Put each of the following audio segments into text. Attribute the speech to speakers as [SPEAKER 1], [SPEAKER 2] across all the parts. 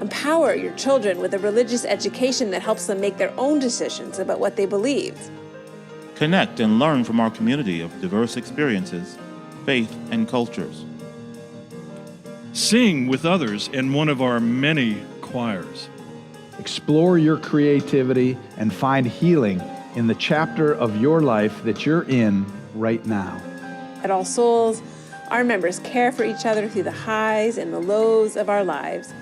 [SPEAKER 1] Empower your children with a religious education that helps them make their own decisions about what they believe.
[SPEAKER 2] Connect and learn from our community of diverse experiences, faith, and cultures.
[SPEAKER 3] Sing with others in one of our many choirs.
[SPEAKER 4] Explore your creativity and find healing in the chapter of your life that you're in right now.
[SPEAKER 1] At All Souls, our members care for each other through the highs and the lows of our lives.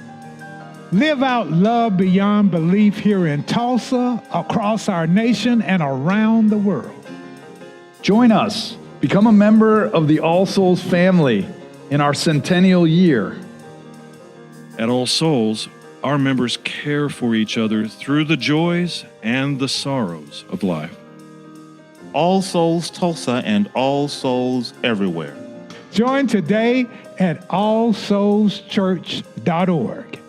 [SPEAKER 5] Live out love beyond belief here in Tulsa, across our nation, and around the world.
[SPEAKER 4] Join us. Become a member of the All Souls family in our centennial year.
[SPEAKER 3] At All Souls, our members care for each other through the joys and the sorrows of life.
[SPEAKER 2] All Souls Tulsa and All Souls everywhere.
[SPEAKER 5] Join today at allsoulschurch.org.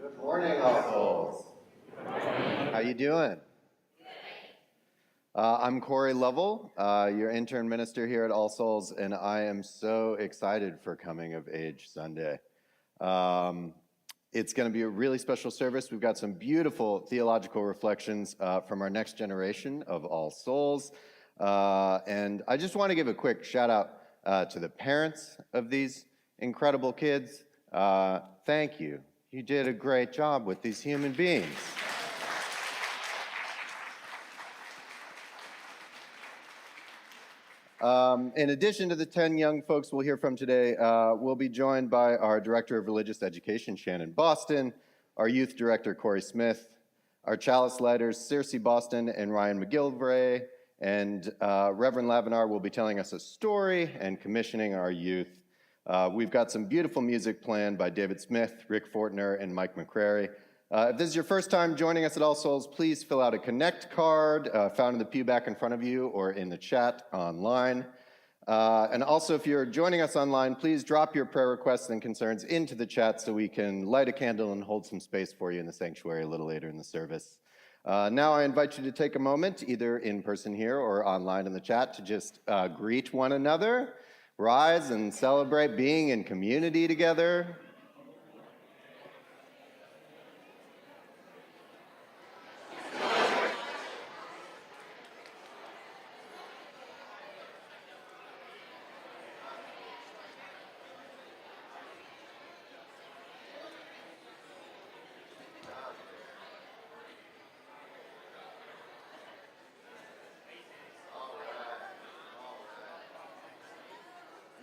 [SPEAKER 6] Good morning, All Souls. How you doing? I'm Corey Lovell, your intern minister here at All Souls, and I am so excited for Coming of Age Sunday. It's going to be a really special service. We've got some beautiful theological reflections from our next generation of All Souls. And I just want to give a quick shout out to the parents of these incredible kids. Thank you. You did a great job with these human beings. In addition to the 10 young folks we'll hear from today, we'll be joined by our Director of Religious Education, Shannon Boston, our Youth Director, Corey Smith, our Chalice Leaders, Circe Boston and Ryan McGilvray, and Reverend Lavinar will be telling us a story and commissioning our youth. We've got some beautiful music planned by David Smith, Rick Fortner, and Mike McCrary. If this is your first time joining us at All Souls, please fill out a Connect card found in the pew back in front of you or in the chat online. And also, if you're joining us online, please drop your prayer requests and concerns into the chat so we can light a candle and hold some space for you in the sanctuary a little later in the service. Now I invite you to take a moment, either in person here or online in the chat, to just greet one another, rise and celebrate being in community together.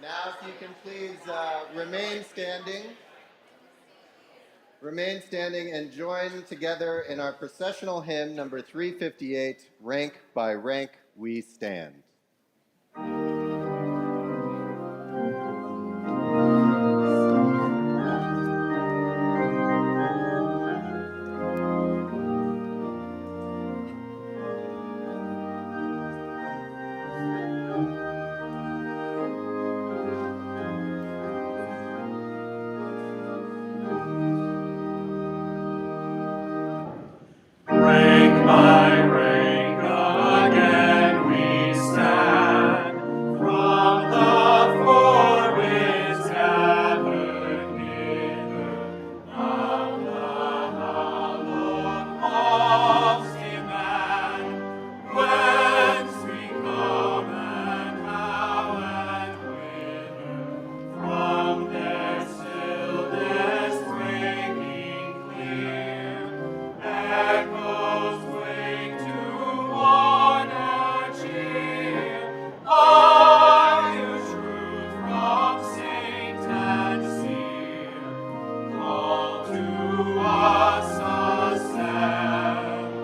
[SPEAKER 6] Now, if you can please remain standing and join together in our processional hymn number 358, Rank by Rank We Stand.
[SPEAKER 7] Us assemble.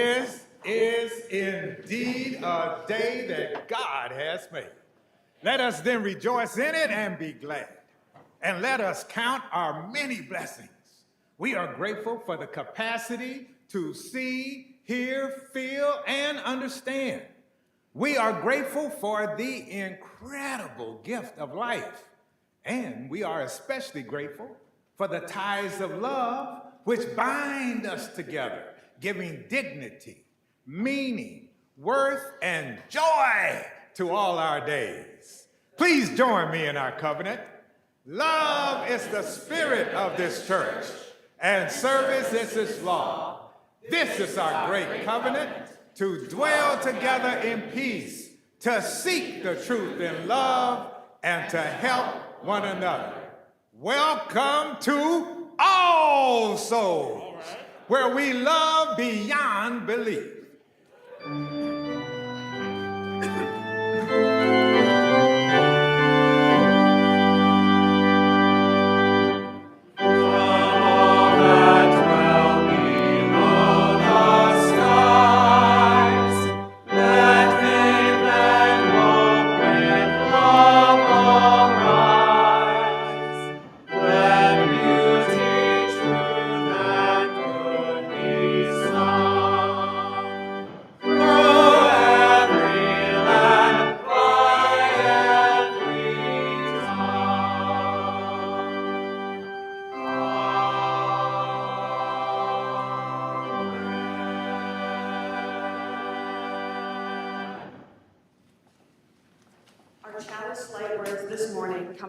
[SPEAKER 7] This is indeed a day that God has made. Let us then rejoice in it and be glad. And let us count our many blessings. We are grateful for the capacity to see, hear, feel, and understand. We are grateful for the incredible gift of life. And we are especially grateful for the ties of love which bind us together, giving dignity, meaning, worth, and joy to all our days. Please join me in our covenant. Love is the spirit of this church, and service is its law. This is our great covenant, to dwell together in peace, to seek the truth in love, and to help one another. Welcome to All Souls, where we love beyond belief.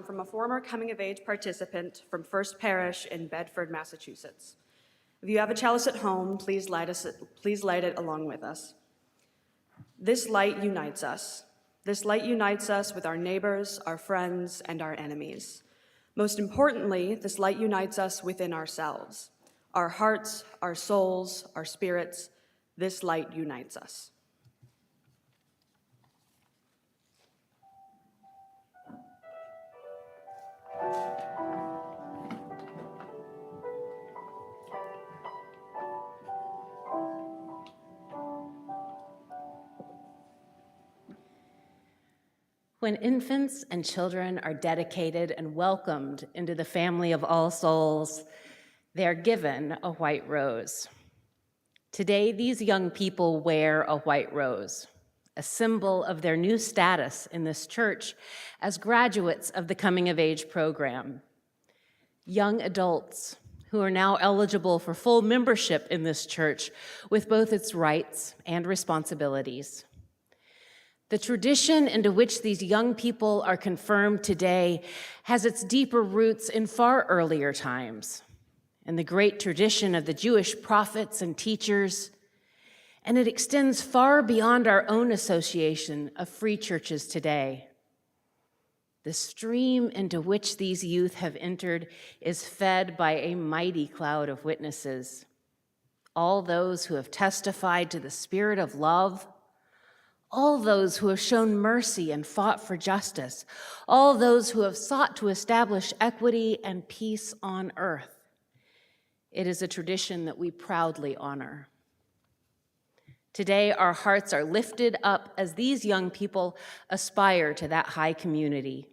[SPEAKER 8] From a former coming-of-age participant from First Parish in Bedford, Massachusetts. If you have a chalice at home, please light it along with us. This light unites us. This light unites us with our neighbors, our friends, and our enemies. Most importantly, this light unites us within ourselves. Our hearts, our souls, our spirits, this light unites us.
[SPEAKER 9] When infants and children are dedicated and welcomed into the family of All Souls, they are given a white rose. Today, these young people wear a white rose, a symbol of their new status in this church as graduates of the Coming of Age program. Young adults who are now eligible for full membership in this church with both its rights and responsibilities. The tradition into which these young people are confirmed today has its deeper roots in far earlier times, in the great tradition of the Jewish prophets and teachers, and it extends far beyond our own association of free churches today. The stream into which these youth have entered is fed by a mighty cloud of witnesses, all those who have testified to the spirit of love, all those who have shown mercy and fought for justice, all those who have sought to establish equity and peace on earth. It is a tradition that we proudly honor. Today, our hearts are lifted up as these young people aspire to that high community.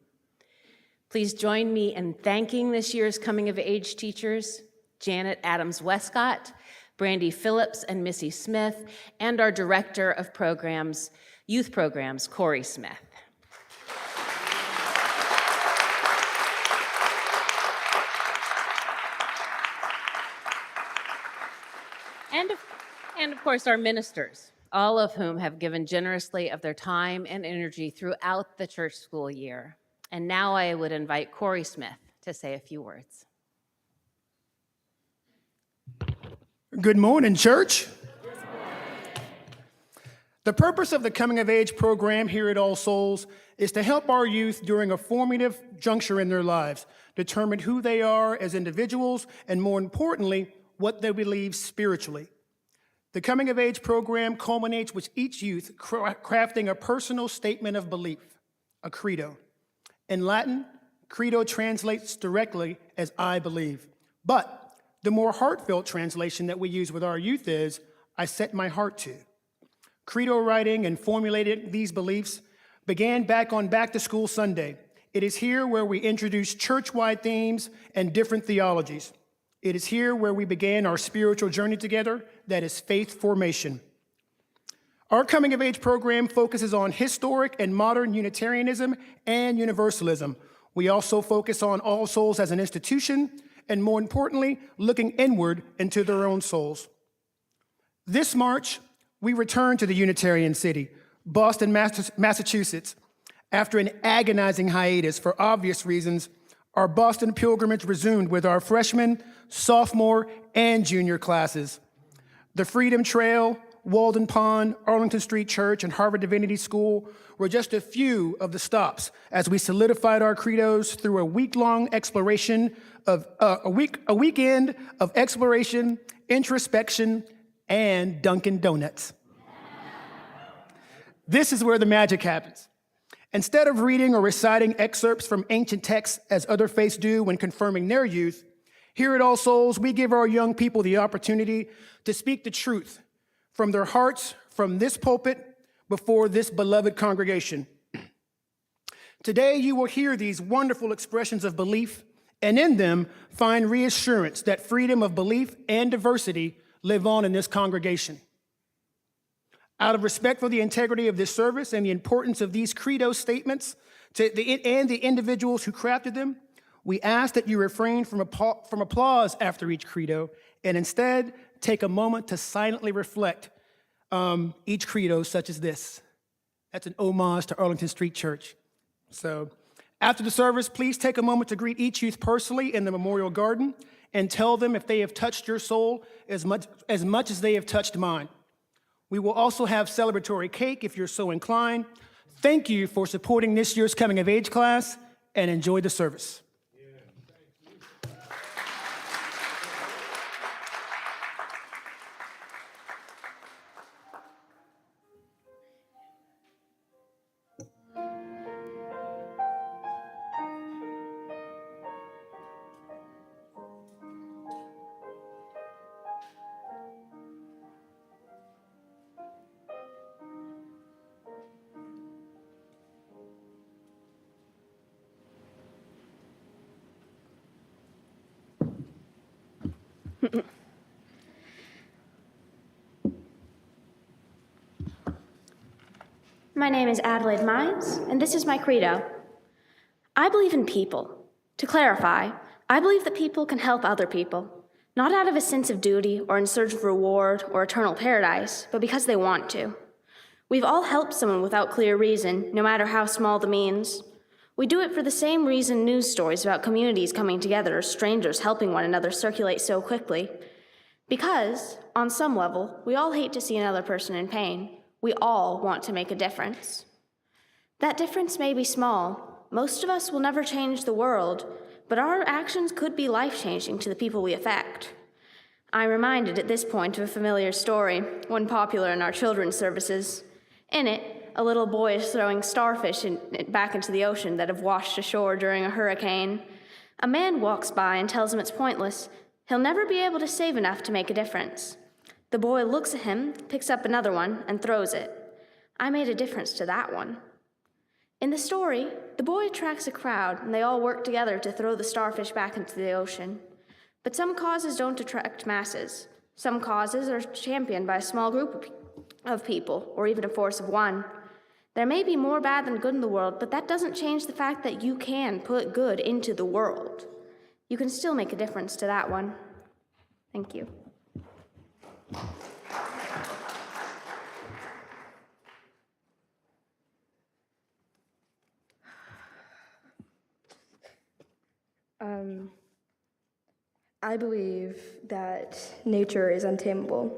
[SPEAKER 9] Please join me in thanking this year's Coming of Age teachers, Janet Adams-Westcott, Brandy Phillips and Missy Smith, and our Director of Programs, Youth Programs, Corey Smith. And of course, our ministers, all of whom have given generously of their time and energy throughout the church school year. And now I would invite Corey Smith to say a few words.
[SPEAKER 10] Good morning, church. The purpose of the Coming of Age program here at All Souls is to help our youth during a formative juncture in their lives, determine who they are as individuals, and more importantly, what they believe spiritually. The Coming of Age program culminates with each youth crafting a personal statement of belief, a credo. In Latin, credo translates directly as I believe. But the more heartfelt translation that we use with our youth is, I set my heart to. Credo writing and formulating these beliefs began back on Back to School Sunday. It is here where we introduce church-wide themes and different theologies. It is here where we began our spiritual journey together, that is faith formation. Our coming of age program focuses on historic and modern Unitarianism and Universalism. We also focus on All Souls as an institution, and more importantly, looking inward into their own souls. This March, we return to the Unitarian city, Boston, Massachusetts. After an agonizing hiatus for obvious reasons, our Boston pilgrimage resumed with our freshman, sophomore, and junior classes. The Freedom Trail, Walden Pond, Arlington Street Church, and Harvard Divinity School were just a few of the stops as we solidified our credos through a weekend of exploration, introspection, and Dunkin' Donuts. This is where the magic happens. Instead of reading or reciting excerpts from ancient texts as other faiths do when confirming their youth, here at All Souls, we give our young people the opportunity to speak the truth from their hearts, from this pulpit, before this beloved congregation. Today, you will hear these wonderful expressions of belief, and in them, find reassurance that freedom of belief and diversity live on in this congregation. Out of respect for the integrity of this service and the importance of these credo statements and the individuals who crafted them, we ask that you refrain from applause after each credo and instead take a moment to silently reflect each credo such as this. That's an homage to Arlington Street Church. So after the service, please take a moment to greet each youth personally in the memorial garden and tell them if they have touched your soul as much as they have touched mine. We will also have celebratory cake if you're so inclined. Thank you for supporting this year's coming of age class, and enjoy the service.
[SPEAKER 11] My name is Adelaide Mines, and this is my credo. I believe in people. To clarify, I believe that people can help other people, not out of a sense of duty or in search of reward or eternal paradise, but because they want to. We've all helped someone without clear reason, no matter how small the means. We do it for the same reason news stories about communities coming together or strangers helping one another circulate so quickly. Because, on some level, we all hate to see another person in pain. We all want to make a difference. That difference may be small. Most of us will never change the world, but our actions could be life-changing to the people we affect. I'm reminded at this point of a familiar story, one popular in our children's services. In it, a little boy is throwing starfish back into the ocean that have washed ashore during a hurricane. A man walks by and tells him it's pointless. He'll never be able to save enough to make a difference. The boy looks at him, picks up another one, and throws it. I made a difference to that one. In the story, the boy attracts a crowd, and they all work together to throw the starfish back into the ocean. But some causes don't attract masses. Some causes are championed by a small group of people, or even a force of one. There may be more bad than good in the world, but that doesn't change the fact that you can put good into the world. You can still make a difference to that one. Thank you.
[SPEAKER 12] I believe that nature is untamable.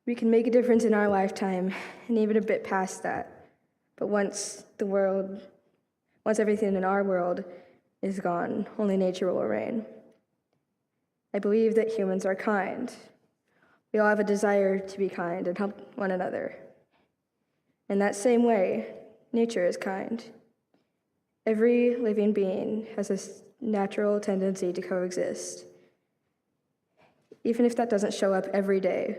[SPEAKER 12] We can make a difference in our lifetime and even a bit past that. But once everything in our world is gone, only nature will reign. I believe that humans are kind. We all have a desire to be kind and help one another. In that same way, nature is kind. Every living being has a natural tendency to coexist. Even if that doesn't show up every day,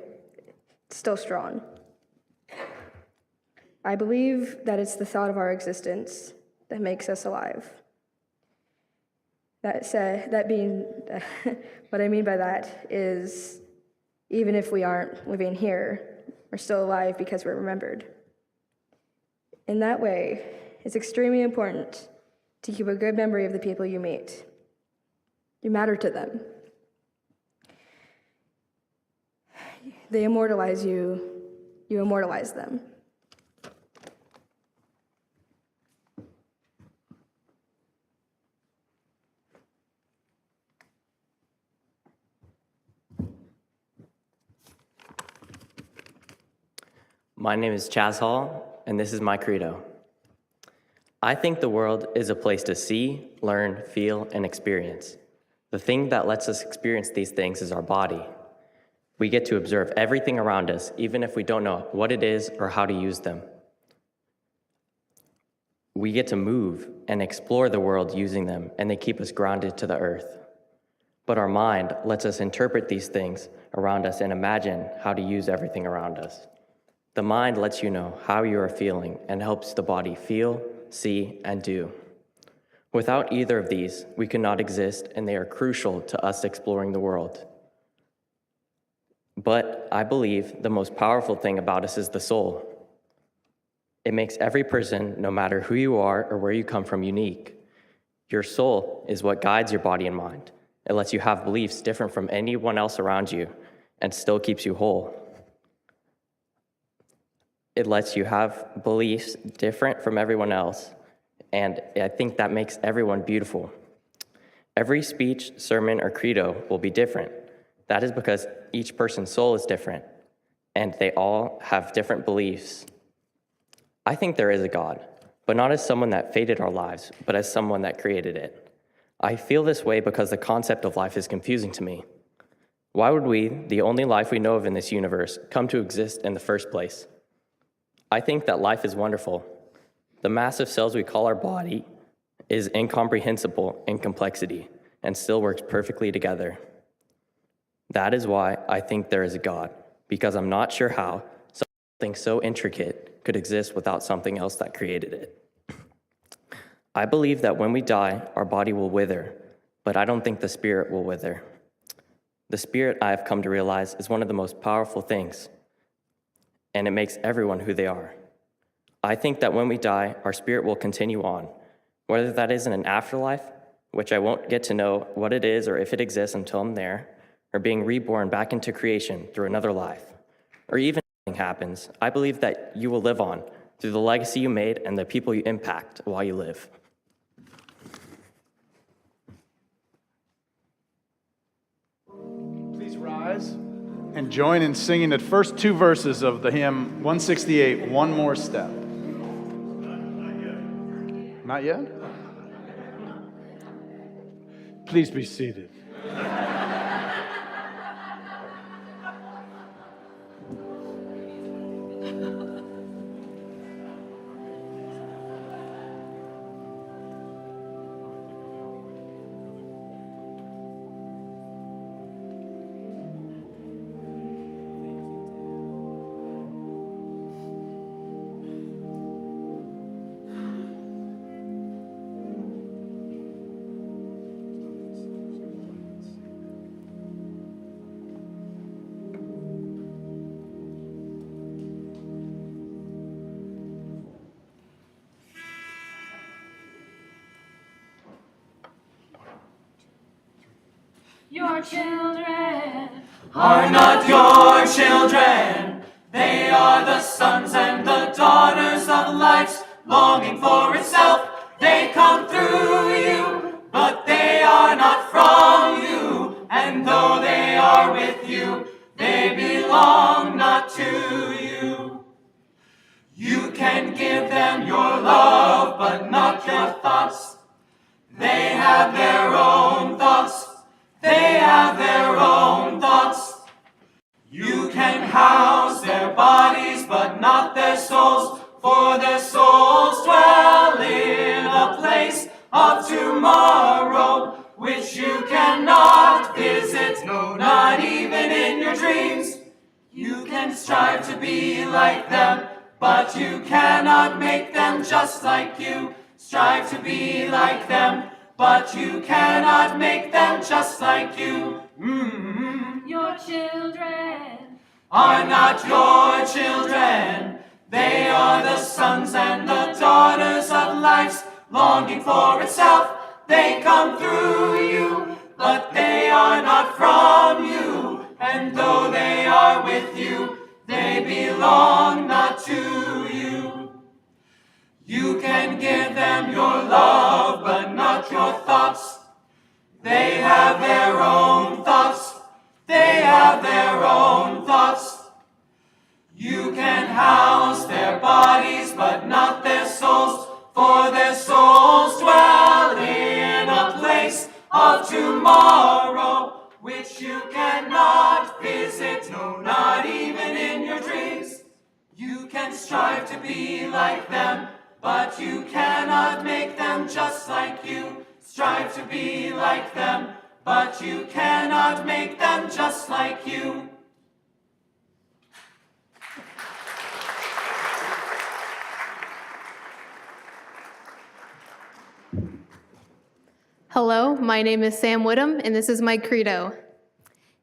[SPEAKER 12] still strong. I believe that it's the thought of our existence that makes us alive. That being, what I mean by that is, even if we aren't living here, we're still alive because we're remembered. In that way, it's extremely important to keep a good memory of the people you meet. You matter to them. They immortalize you, you immortalize them.
[SPEAKER 13] My name is Chaz Hall, and this is my credo. I think the world is a place to see, learn, feel, and experience. The thing that lets us experience these things is our body. We get to observe everything around us, even if we don't know what it is or how to use them. We get to move and explore the world using them, and they keep us grounded to the earth. But our mind lets us interpret these things around us and imagine how to use everything around us. The mind lets you know how you are feeling and helps the body feel, see, and do. Without either of these, we could not exist, and they are crucial to us exploring the world. But I believe the most powerful thing about us is the soul. It makes every person, no matter who you are or where you come from, unique. Your soul is what guides your body and mind. It lets you have beliefs different from anyone else around you and still keeps you whole. It lets you have beliefs different from everyone else, and I think that makes everyone beautiful. Every speech, sermon, or credo will be different. That is because each person's soul is different, and they all have different beliefs. I think there is a God, but not as someone that fated our lives, but as someone that created it. I feel this way because the concept of life is confusing to me. Why would we, the only life we know of in this universe, come to exist in the first place? I think that life is wonderful. The massive cells we call our body is incomprehensible in complexity and still works perfectly together. That is why I think there is a God, because I'm not sure how something so intricate could exist without something else that created it. I believe that when we die, our body will wither, but I don't think the spirit will wither. The spirit, I have come to realize, is one of the most powerful things, and it makes everyone who they are. I think that when we die, our spirit will continue on, whether that is in an afterlife, which I won't get to know what it is or if it exists until I'm there, or being reborn back into creation through another life, or even if nothing happens, I believe that you will live on through the legacy you made and the people you impact while you live.
[SPEAKER 4] Please rise and join in singing the first two verses of the hymn 168, One More Step. Not yet? Please be seated.
[SPEAKER 14] Your children are not your children. They are the sons and the daughters of light, longing for itself. They come through you, but they are not from you. And though they are with you, they belong not to you. You can give them your love, but not your thoughts. They have their own thoughts. They have their own thoughts. You can house their bodies, but not their souls, for their souls dwell in a place of tomorrow, which you cannot visit, no, not even in your dreams. You can strive like them, but you cannot make them just like you. Strive to be like them, but you cannot make them just like you.
[SPEAKER 15] Your children
[SPEAKER 14] are not your children. They are the sons and the daughters of life's longing for itself. They come through you, but they are not from you. And though they are with you, they belong not to you. You can give them your love, but not your thoughts. They have their own thoughts. They have their own thoughts. You can house their bodies, but not their souls, for their souls dwell in a place of tomorrow, which you cannot visit, no, not even in your dreams. You can strive to be like them, but you cannot make them just like you. Strive to be like them, but you cannot make them just like you.
[SPEAKER 16] Hello, my name is Sam Whittam, and this is my credo.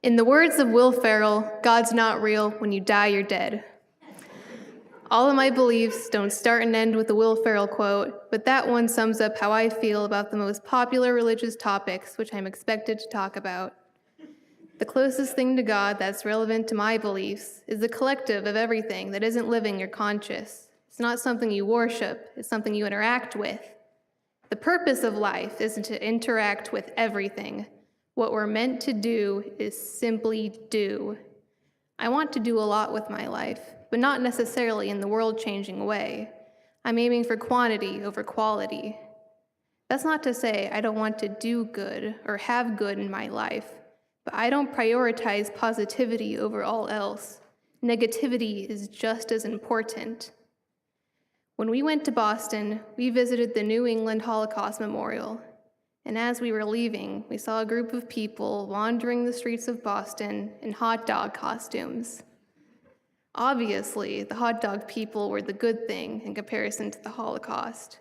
[SPEAKER 16] In the words of Will Ferrell, God's not real. When you die, you're dead. All of my beliefs don't start and end with the Will Ferrell quote, but that one sums up how I feel about the most popular religious topics which I'm expected to talk about. The closest thing to God that's relevant to my beliefs is the collective of everything that isn't living or conscious. It's not something you worship, it's something you interact with. The purpose of life isn't to interact with everything. What we're meant to do is simply do. I want to do a lot with my life, but not necessarily in the world-changing way. I'm aiming for quantity over quality. That's not to say I don't want to do good or have good in my life, but I don't prioritize positivity over all else. Negativity is just as important. When we went to Boston, we visited the New England Holocaust Memorial, and as we were leaving, we saw a group of people wandering the streets of Boston in hot dog costumes. Obviously, the hot dog people were the good thing in comparison to the Holocaust.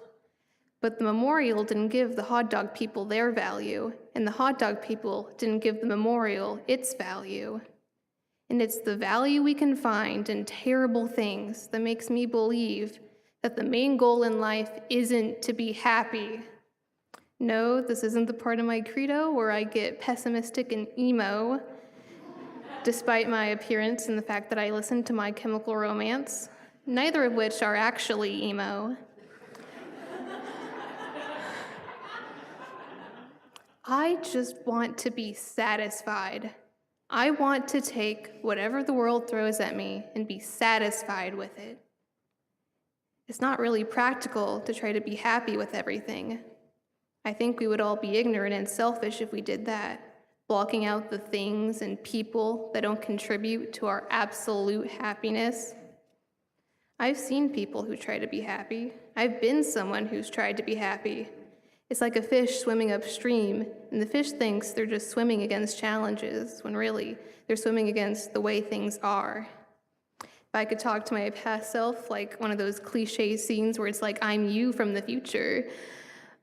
[SPEAKER 16] But the memorial didn't give the hot dog people their value, and the hot dog people didn't give the memorial its value. And it's the value we can find in terrible things that makes me believe that the main goal in life isn't to be happy. No, this isn't the part of my credo where I get pessimistic and emo, despite my appearance and the fact that I listen to My Chemical Romance, neither of which are actually emo. I just want to be satisfied. I want to take whatever the world throws at me and be satisfied with it. It's not really practical to try to be happy with everything. I think we would all be ignorant and selfish if we did that, blocking out the things and people that don't contribute to our absolute happiness. I've seen people who try to be happy. I've been someone who's tried to be happy. It's like a fish swimming upstream, and the fish thinks they're just swimming against challenges, when really they're swimming against the way things are. If I could talk to my past self, like one of those cliche scenes where it's like, I'm you from the future,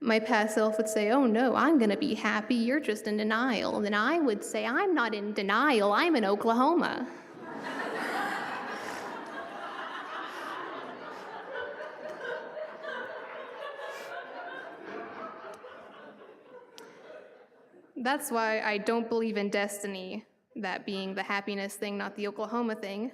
[SPEAKER 16] my past self would say, oh no, I'm gonna be happy, you're just in denial. And then I would say, I'm not in denial, I'm in Oklahoma. That's why I don't believe in destiny, that being the happiness thing, not the Oklahoma thing.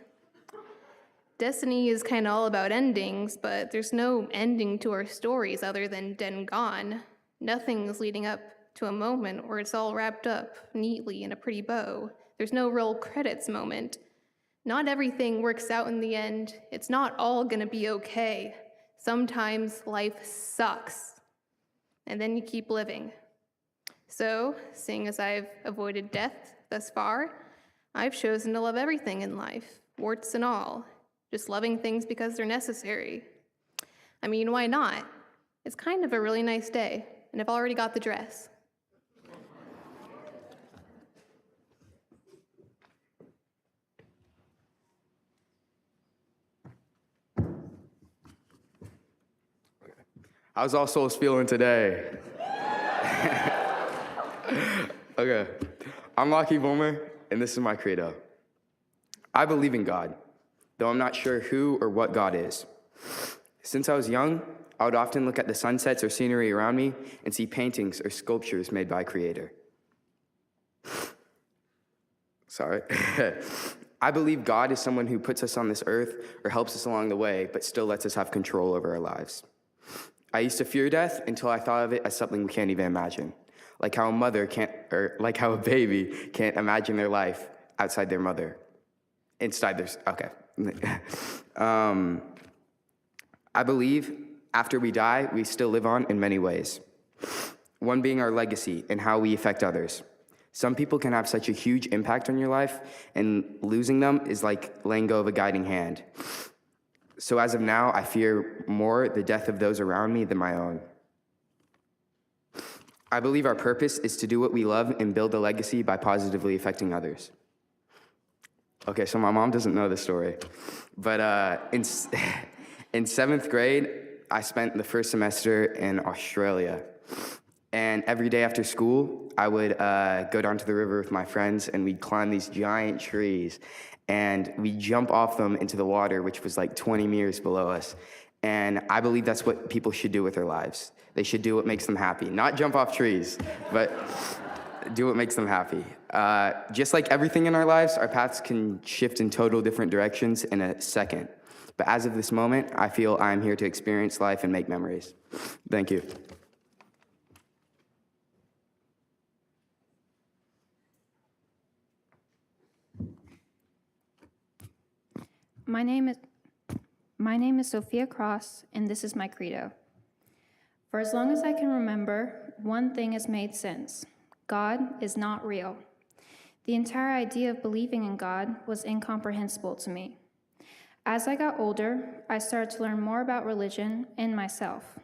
[SPEAKER 16] Destiny is kind of all about endings, but there's no ending to our stories other than dead and gone. Nothing's leading up to a moment where it's all wrapped up neatly in a pretty bow. There's no real credits moment. Not everything works out in the end. It's not all gonna be okay. Sometimes life sucks, and then you keep living. So, seeing as I've avoided death thus far, I've chosen to love everything in life, warts and all. Just loving things because they're necessary. I mean, why not? It's kind of a really nice day, and I've already got the dress.
[SPEAKER 17] How's All Souls feeling today? Okay, I'm Lockie Boomer, and this is my credo. I believe in God, though I'm not sure who or what God is. Since I was young, I would often look at the sunsets or scenery around me and see paintings or sculptures made by a creator. Sorry. I believe God is someone who puts us on this earth or helps us along the way, but still lets us have control over our lives. I used to fear death until I thought of it as something we can't even imagine. Like how a baby can't imagine their life outside their mother. Okay. I believe after we die, we still live on in many ways. One being our legacy and how we affect others. Some people can have such a huge impact on your life, and losing them is like letting go of a guiding hand. So as of now, I fear more the death of those around me than my own. I believe our purpose is to do what we love and build a legacy by positively affecting others. Okay, so my mom doesn't know this story, but in 7th grade, I spent the first semester in Australia. And every day after school, I would go down to the river with my friends, and we'd climb these giant trees, and we'd jump off them into the water, which was like 20 meters below us. And I believe that's what people should do with their lives. They should do what makes them happy. Not jump off trees, but do what makes them happy. Just like everything in our lives, our paths can shift in total different directions in a second. But as of this moment, I feel I'm here to experience life and make memories. Thank you.
[SPEAKER 18] My name is Sophia Cross, and this is my credo. For as long as I can remember, one thing has made sense. God is not real. The entire idea of believing in God was incomprehensible to me. As I got older, I started to learn more about religion and myself.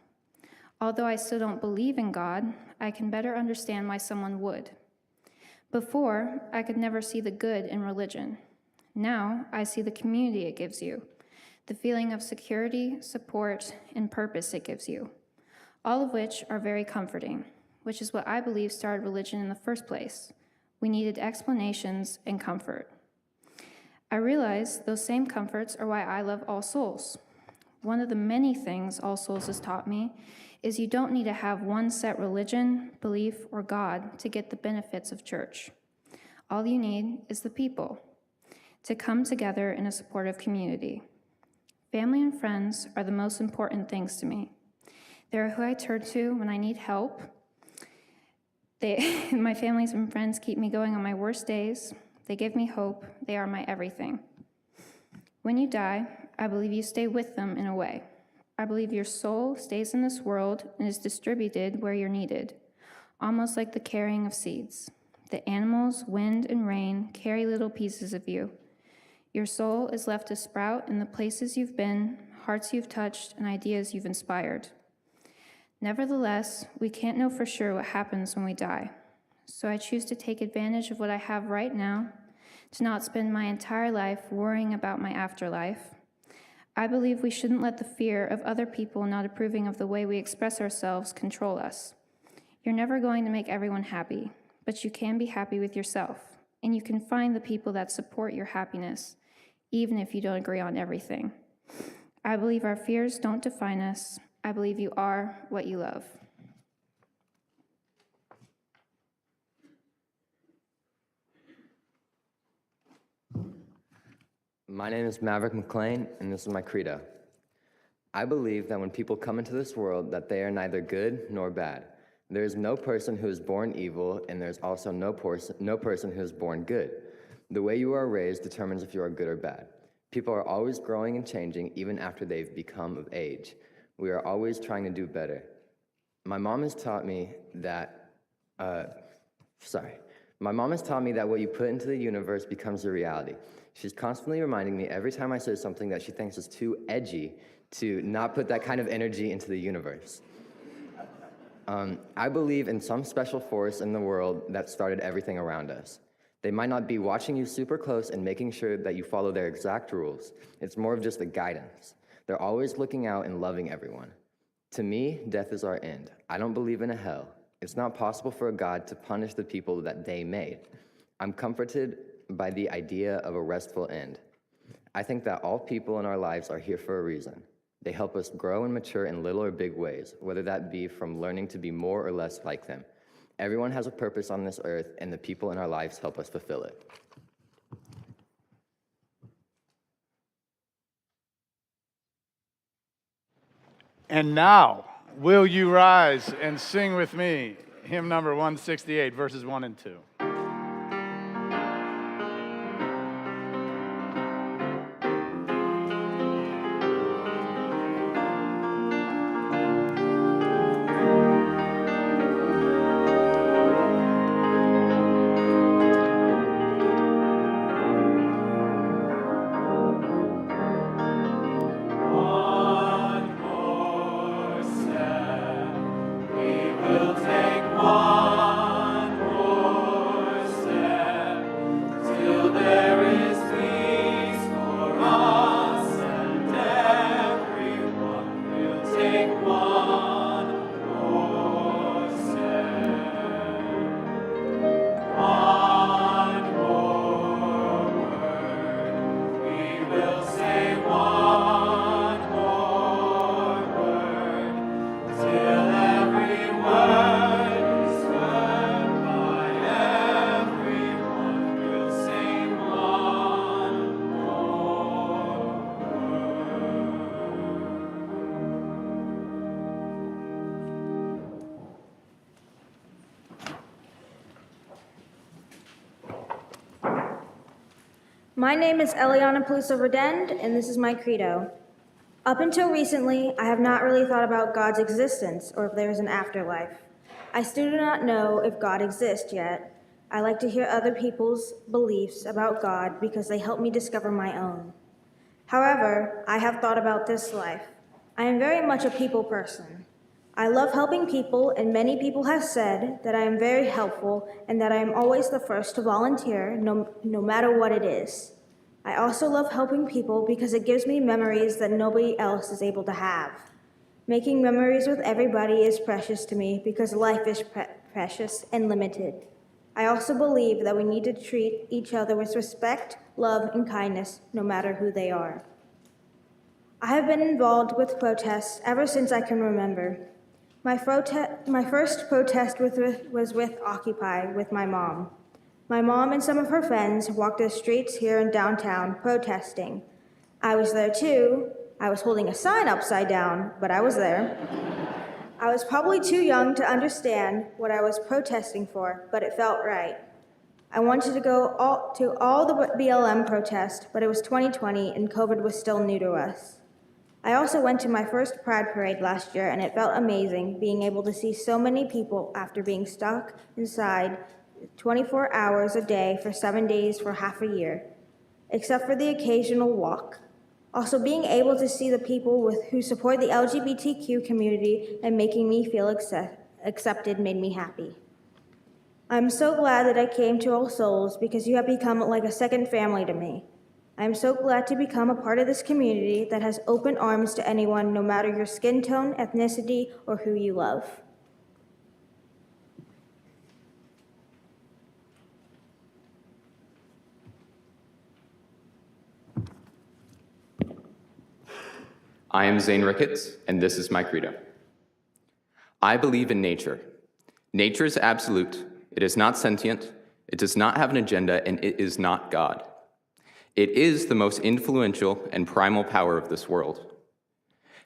[SPEAKER 18] Although I still don't believe in God, I can better understand why someone would. Before, I could never see the good in religion. Now, I see the community it gives you, the feeling of security, support, and purpose it gives you, all of which are very comforting, which is what I believe started religion in the first place. We needed explanations and comfort. I realize those same comforts are why I love All Souls. One of the many things All Souls has taught me is you don't need to have one set religion, belief, or God to get the benefits of church. All you need is the people to come together in a supportive community. Family and friends are the most important things to me. They're who I turn to when I need help. My families and friends keep me going on my worst days. They give me hope. They are my everything. When you die, I believe you stay with them in a way. I believe your soul stays in this world and is distributed where you're needed, almost like the carrying of seeds. The animals, wind, and rain carry little pieces of you. Your soul is left to sprout in the places you've been, hearts you've touched, and ideas you've inspired. Nevertheless, we can't know for sure what happens when we die. So I choose to take advantage of what I have right now, to not spend my entire life worrying about my afterlife. I believe we shouldn't let the fear of other people not approving of the way we express ourselves control us. You're never going to make everyone happy, but you can be happy with yourself, and you can find the people that support your happiness, even if you don't agree on everything. I believe our fears don't define us. I believe you are what you love.
[SPEAKER 19] My name is Maverick McLean, and this is my credo. I believe that when people come into this world, that they are neither good nor bad. There is no person who is born evil, and there's also no person who is born good. The way you are raised determines if you are good or bad. People are always growing and changing, even after they've become of age. We are always trying to do better. My mom has taught me that, what you put into the universe becomes a reality. She's constantly reminding me every time I say something that she thinks is too edgy to not put that kind of energy into the universe. I believe in some special force in the world that started everything around us. They might not be watching you super close and making sure that you follow their exact rules. It's more of just a guidance. They're always looking out and loving everyone. To me, death is our end. I don't believe in a hell. It's not possible for a God to punish the people that they made. I'm comforted by the idea of a restful end. I think that all people in our lives are here for a reason. They help us grow and mature in little or big ways, whether that be from learning to be more or less like them. Everyone has a purpose on this earth, and the people in our lives help us fulfill it.
[SPEAKER 4] And now, will you rise and sing with me hymn number 168, verses 1 and 2.
[SPEAKER 11] My name is Eliana Peluso Redend, and this is my credo. Up until recently, I have not really thought about God's existence or if there is an afterlife. I still do not know if God exists yet. I like to hear other people's beliefs about God because they help me discover my own. However, I have thought about this life. I am very much a people person. I love helping people, and many people have said that I am very helpful and that I am always the first to volunteer, no matter what it is. I also love helping people because it gives me memories that nobody else is able to have. Making memories with everybody is precious to me because life is precious and limited. I also believe that we need to treat each other with respect, love, and kindness, no matter who they are. I have been involved with protests ever since I can remember. My first protest was with Occupy with my mom. My mom and some of her friends walked the streets here in downtown protesting. I was there too. I was holding a sign upside down, but I was there. I was probably too young to understand what I was protesting for, but it felt right. I wanted to go to all the BLM protests, but it was 2020 and COVID was still new to us. I also went to my first Pride Parade last year, and it felt amazing being able to see so many people after being stuck inside 24 hours a day for 7 days for half a year, except for the occasional walk. Also, being able to see the people who support the LGBTQ community and making me feel accepted made me happy. I'm so glad that I came to All Souls because you have become like a second family to me. I am so glad to become a part of this community that has open arms to anyone, no matter your skin tone, ethnicity, or who you love.
[SPEAKER 20] I am Zane Ricketts, and this is my credo. I believe in nature. Nature is absolute. It is not sentient. It does not have an agenda, and it is not God. It is the most influential and primal power of this world.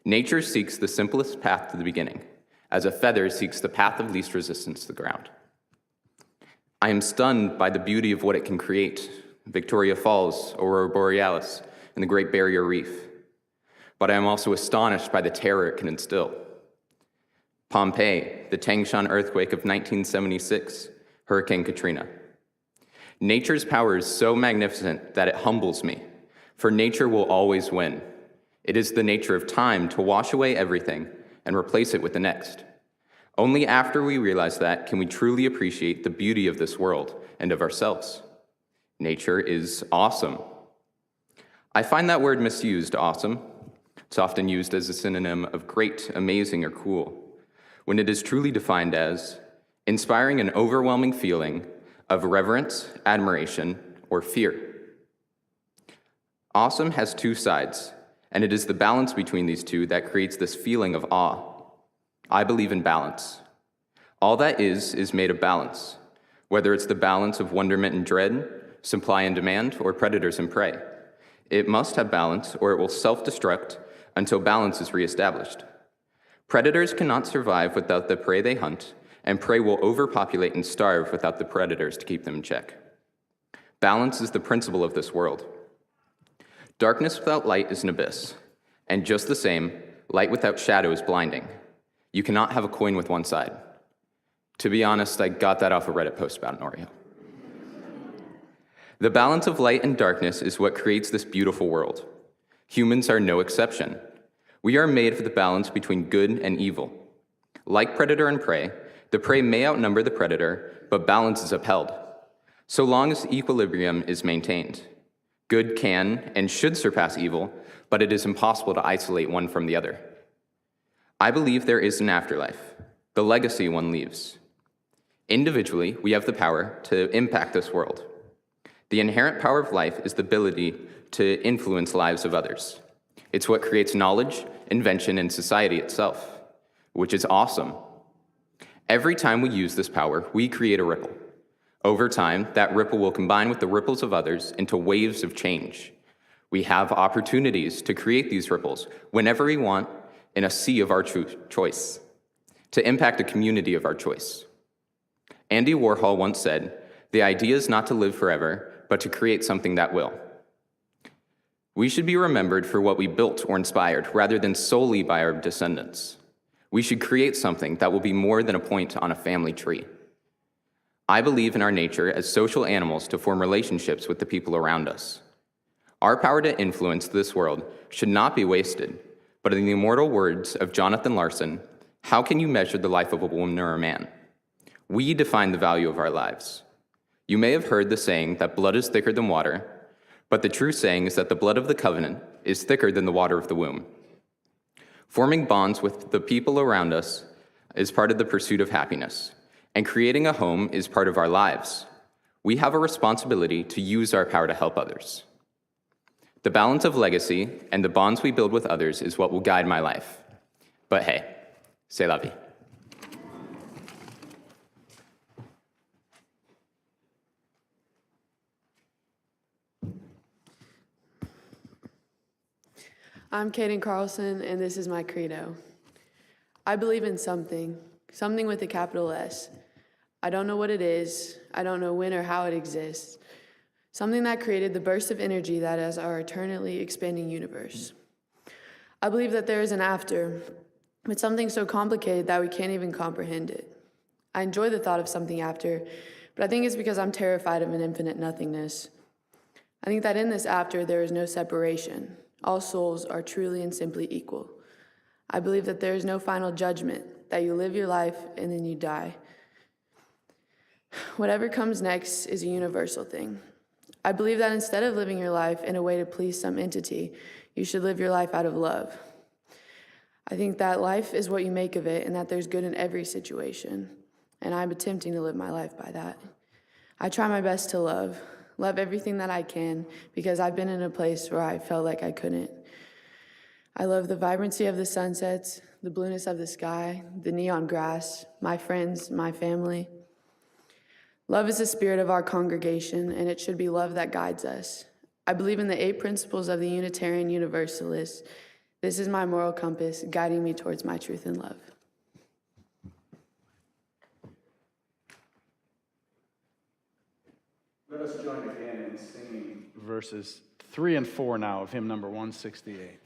[SPEAKER 20] Nature seeks the simplest path to the beginning, as a feather seeks the path of least resistance to the ground. I am stunned by the beauty of what it can create, Victoria Falls, Aurora Borealis, and the Great Barrier Reef. But I am also astonished by the terror it can instill. Pompeii, the Tangshan earthquake of 1976, Hurricane Katrina. Nature's power is so magnificent that it humbles me, for nature will always win. It is the nature of time to wash away everything and replace it with the next. Only after we realize that can we truly appreciate the beauty of this world and of ourselves. Nature is awesome. I find that word misused, awesome. It's often used as a synonym of great, amazing, or cool, when it is truly defined as inspiring an overwhelming feeling of reverence, admiration, or fear. Awesome has two sides, and it is the balance between these two that creates this feeling of awe. I believe in balance. All that is made of balance, whether it's the balance of wonderment and dread, supply and demand, or predators and prey. It must have balance, or it will self-destruct until balance is reestablished. Predators cannot survive without the prey they hunt, and prey will overpopulate and starve without the predators to keep them in check. Balance is the principle of this world. Darkness without light is an abyss, and just the same, light without shadow is blinding. You cannot have a coin with one side. To be honest, I got that off a Reddit post about an Oreo. The balance of light and darkness is what creates this beautiful world. Humans are no exception. We are made for the balance between good and evil. Like predator and prey, the prey may outnumber the predator, but balance is upheld. So long as equilibrium is maintained, good can and should surpass evil, but it is impossible to isolate one from the other. I believe there is an afterlife, the legacy one leaves. Individually, we have the power to impact this world. The inherent power of life is the ability to influence lives of others. It's what creates knowledge, invention, and society itself, which is awesome. Every time we use this power, we create a ripple. Over time, that ripple will combine with the ripples of others into waves of change. We have opportunities to create these ripples whenever we want in a sea of our choice, to impact a community of our choice. Andy Warhol once said, "The idea is not to live forever, but to create something that will." We should be remembered for what we built or inspired, rather than solely by our descendants. We should create something that will be more than a point on a family tree. I believe in our nature as social animals to form relationships with the people around us. Our power to influence this world should not be wasted, but in the immortal words of Jonathan Larson, how can you measure the life of a woman or a man? We define the value of our lives. You may have heard the saying that blood is thicker than water, but the true saying is that the blood of the covenant is thicker than the water of the womb. Forming bonds with the people around us is part of the pursuit of happiness, and creating a home is part of our lives. We have a responsibility to use our power to help others. The balance of legacy and the bonds we build with others is what will guide my life. But hey, c'est la vie.
[SPEAKER 21] I'm Kaden Carlson, and this is my credo. I believe in something with a capital S. I don't know what it is. I don't know when or how it exists. Something that created the burst of energy that is our eternally expanding universe. I believe that there is an after, but something so complicated that we can't even comprehend it. I enjoy the thought of something after, but I think it's because I'm terrified of an infinite nothingness. I think that in this after, there is no separation. All souls are truly and simply equal. I believe that there is no final judgment, that you live your life and then you die. Whatever comes next is a universal thing. I believe that instead of living your life in a way to please some entity, you should live your life out of love. I think that life is what you make of it and that there's good in every situation. And I'm attempting to live my life by that. I try my best to love everything that I can, because I've been in a place where I felt like I couldn't. I love the vibrancy of the sunsets, the blueness of the sky, the neon grass, my friends, my family. Love is the spirit of our congregation, and it should be love that guides us. I believe in the 8 principles of the Unitarian Universalists. This is my moral compass, guiding me towards my truth and love.
[SPEAKER 4] Let us join again in singing verses 3 and 4 now of hymn number 168.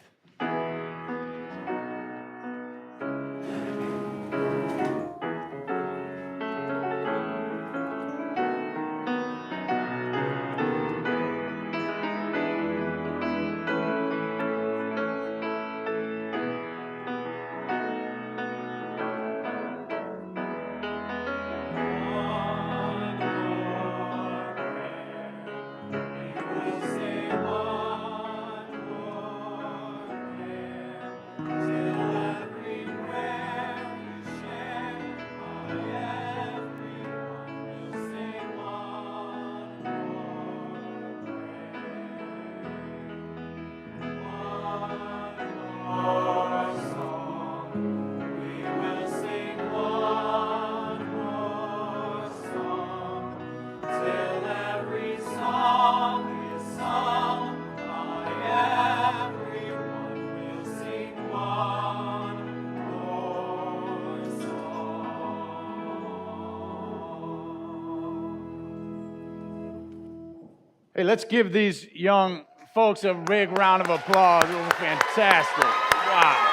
[SPEAKER 1] Hey, let's give these young folks a big round of applause. They were fantastic. Wow.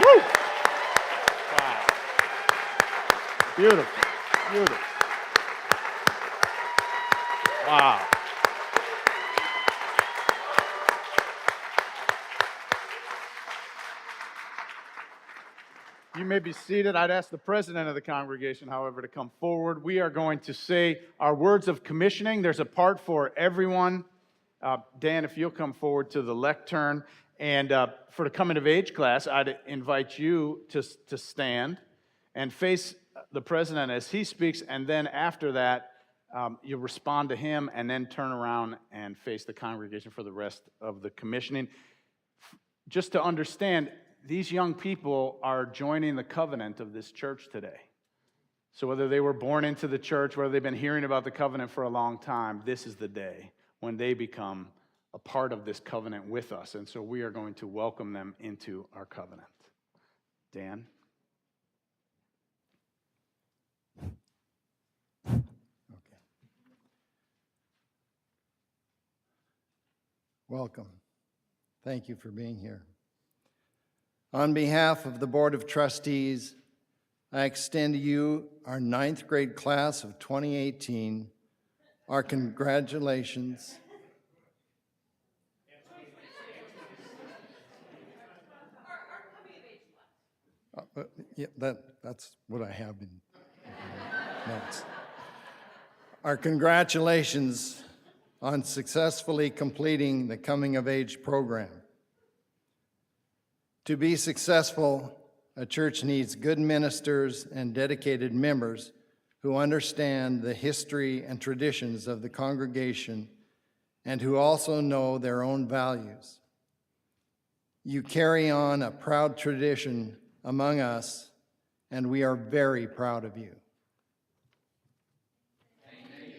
[SPEAKER 1] Woo! Wow. Beautiful. Beautiful. Wow. You may be seated. I'd ask the president of the congregation, however, to come forward. We are going to say our words of commissioning. There's a part for everyone. Dan, if you'll come forward to the lectern. And for the coming of age class, I'd invite you to stand and face the president as he speaks. And then after that, you respond to him and then turn around and face the congregation for the rest of the commissioning. Just to understand, these young people are joining the covenant of this church today. So whether they were born into the church, whether they've been hearing about the covenant for a long time, this is the day when they become a part of this covenant with us. And so we are going to welcome them into our covenant. Dan?
[SPEAKER 22] Welcome. Thank you for being here. On behalf of the Board of Trustees, I extend to you, our 9th grade class of 2018, our congratulations. Yeah, that's what I have in notes. Our congratulations on successfully completing the Coming of Age program. To be successful, a church needs good ministers and dedicated members who understand the history and traditions of the congregation and who also know their own values. You carry on a proud tradition among us, and we are very proud of you.
[SPEAKER 14] Thank you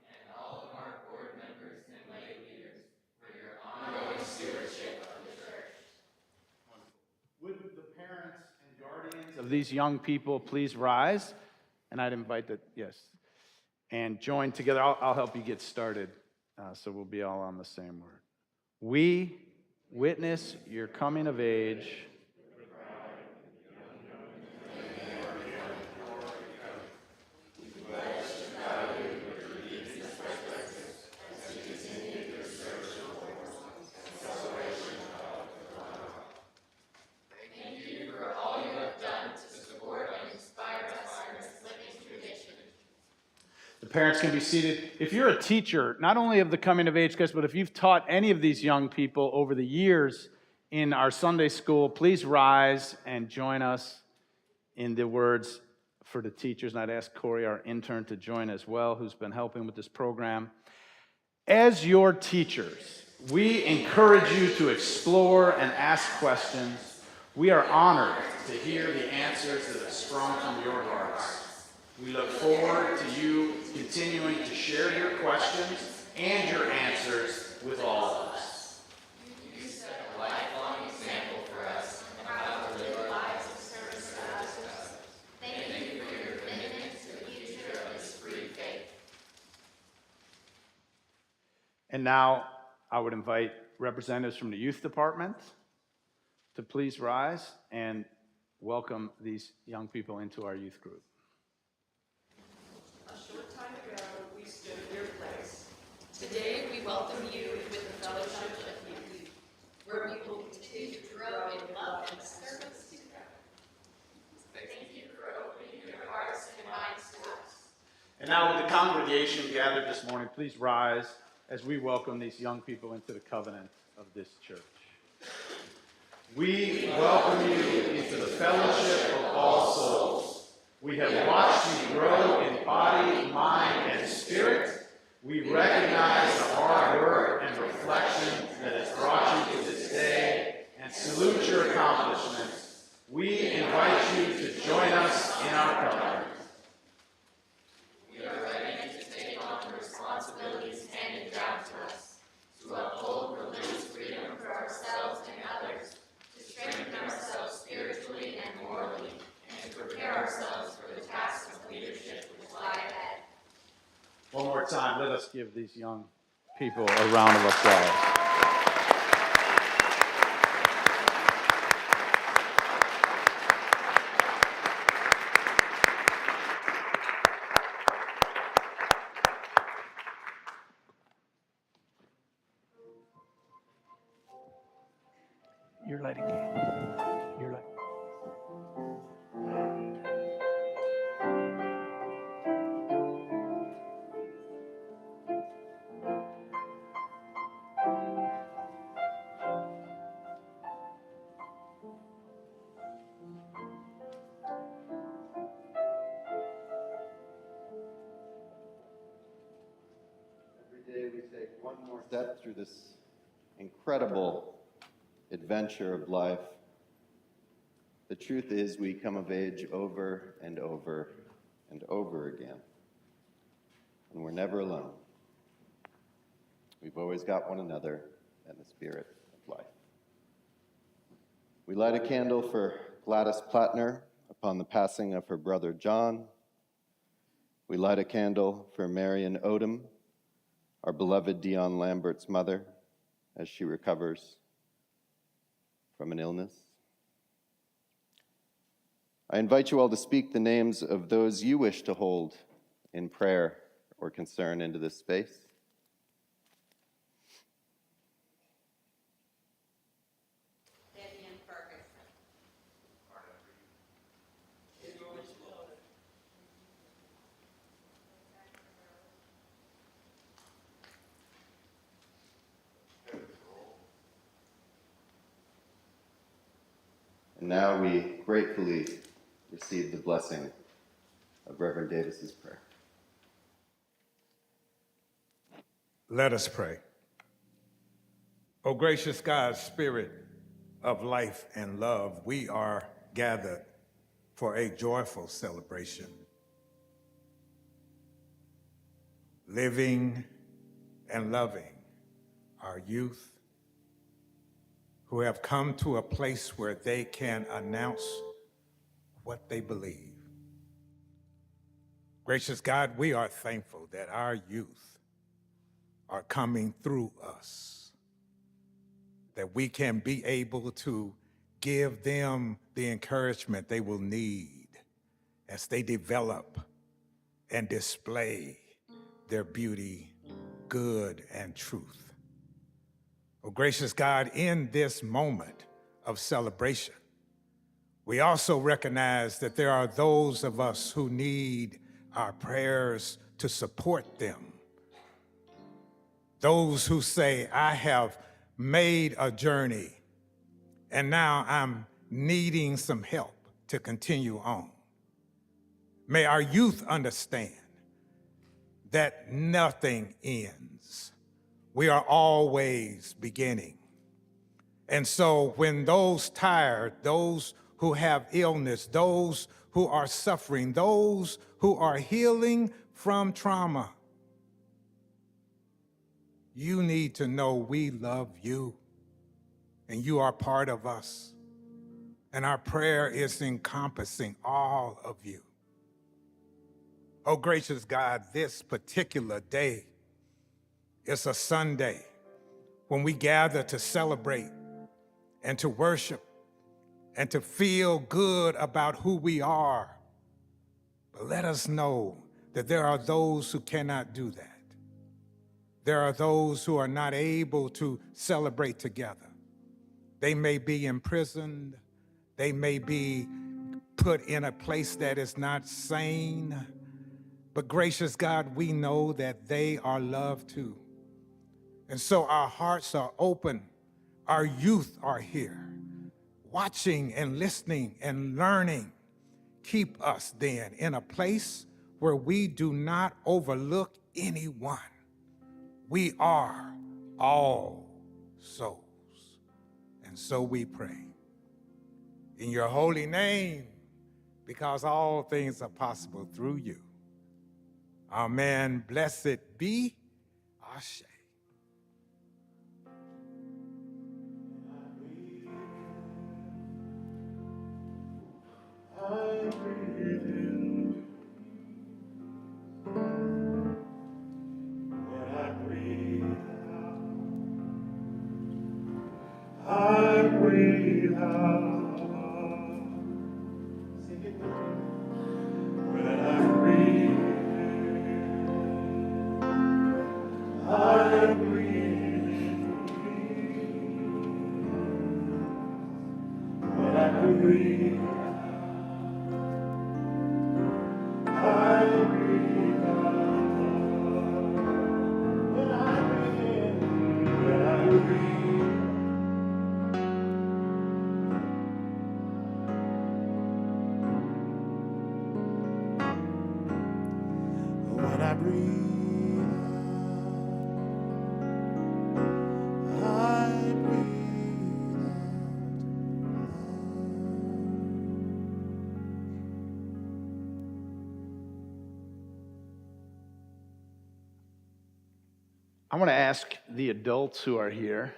[SPEAKER 14] and all of our board members and lay leaders for your ongoing stewardship of the church.
[SPEAKER 1] Would the parents and guardians of these young people please rise? And I'd invite that, yes, and join together. I'll help you get started, so we'll be all on the same word. We witness your coming of age. Parents can be seated. If you're a teacher, not only of the coming of age class, but if you've taught any of these young people over the years in our Sunday school, please rise and join us in the words for the teachers. And I'd ask Corey, our intern, to join as well, who's been helping with this program. As your teachers, we encourage you to explore and ask questions. We are honored to hear the answers that have sprung from your hearts. We look forward to you continuing to share your questions and your answers with all of us.
[SPEAKER 14] You set a lifelong example for us of how to live lives of service to others. Thank you for your commitment to the future of this free faith.
[SPEAKER 1] And now I would invite representatives from the youth department to please rise and welcome these young people into our youth group.
[SPEAKER 23] A short time ago, we stood in your place. Today, we welcome you with the fellowship of youth, where we will continue to grow in love and service together. Thank you for opening your hearts and minds to us.
[SPEAKER 1] And now with the congregation gathered this morning, please rise as we welcome these young people into the covenant of this church. We welcome you into the fellowship of all souls. We have watched you grow in body, mind, and spirit. We recognize the hard work and reflection that has brought you to this day and salute your accomplishments. We invite you to join us in our covenant.
[SPEAKER 14] We are ready to take on the responsibilities handed down to us, to uphold religious freedom for ourselves and others, to strengthen ourselves spiritually and morally, and to prepare ourselves for the tasks of leadership which lie ahead.
[SPEAKER 1] One more time, let us give these young people a round of applause.
[SPEAKER 4] You're letting me. You're letting
[SPEAKER 6] Every day we take one more step through this incredible adventure of life. The truth is, we come of age over and over and over again. And we're never alone. We've always got one another and the spirit of life. We light a candle for Gladys Plattner upon the passing of her brother John. We light a candle for Marion Odom, our beloved Dion Lambert's mother, as she recovers from an illness. I invite you all to speak the names of those you wish to hold in prayer or concern into this space. And now we gratefully receive the blessing of Reverend Davis's prayer.
[SPEAKER 7] Let us pray. O gracious God, Spirit of life and love, we are gathered for a joyful celebration. Living and loving our youth who have come to a place where they can announce what they believe. Gracious God, we are thankful that our youth are coming through us, that we can be able to give them the encouragement they will need as they develop and display their beauty, good, and truth. Oh, gracious God, in this moment of celebration, we also recognize that there are those of us who need our prayers to support them. Those who say, I have made a journey and now I'm needing some help to continue on. May our youth understand that nothing ends. We are always beginning. And so when those tired, those who have illness, those who are suffering, those who are healing from trauma, you need to know we love you and you are part of us. And our prayer is encompassing all of you. Oh, gracious God, this particular day is a Sunday when we gather to celebrate and to worship and to feel good about who we are. But let us know that there are those who cannot do that. There are those who are not able to celebrate together. They may be imprisoned. They may be put in a place that is not sane. But gracious God, we know that they are loved too. And so our hearts are open. Our youth are here, watching and listening and learning. Keep us then in a place where we do not overlook anyone. We are all souls. And so we pray. In your holy name, because all things are possible through you. Amen. Blessed be Ashe.
[SPEAKER 14] I breathe in. When I breathe When I breathe, I breathe
[SPEAKER 1] I want to ask the adults who are here,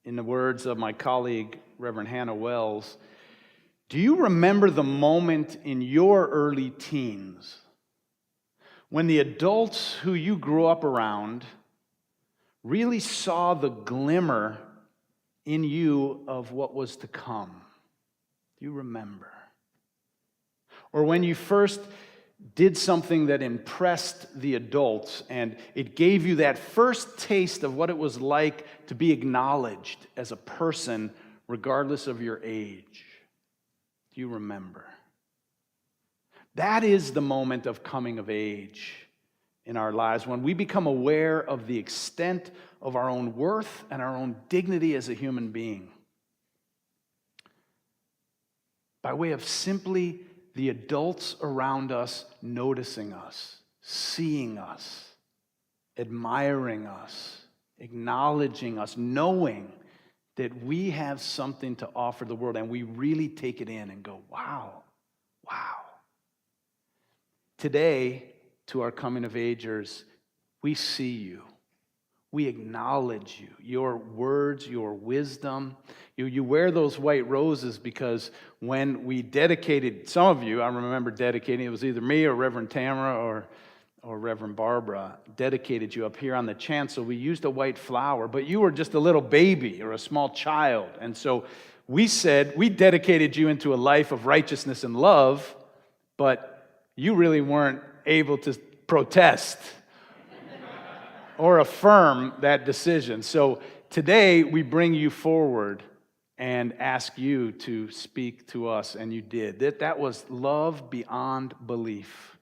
[SPEAKER 1] in the words of my colleague, Reverend Hannah Wells, do you remember the moment in your early teens when the adults who you grew up around really saw the glimmer in you of what was to come? Do you remember? Or when you first did something that impressed the adults and it gave you that first taste of what it was like to be acknowledged as a person regardless of your age? Do you remember? That is the moment of coming of age in our lives, when we become aware of the extent of our own worth and our own dignity as a human being. By way of simply the adults around us noticing us, seeing us, admiring us, acknowledging us, knowing that we have something to offer the world, and we really take it in and go, wow, wow. Today, to our coming of agers, we see you. We acknowledge you, your words, your wisdom. You wear those white roses because when we dedicated, some of you, I remember dedicating, it was either me or Reverend Tamara or Reverend Barbara, dedicated you up here on the chancel. We used a white flower, but you were just a little baby or a small child. And so we said, we dedicated you into a life of righteousness and love, but you really weren't able to protest or affirm that decision. So today we bring you forward and ask you to speak to us, and you did. That was love beyond belief.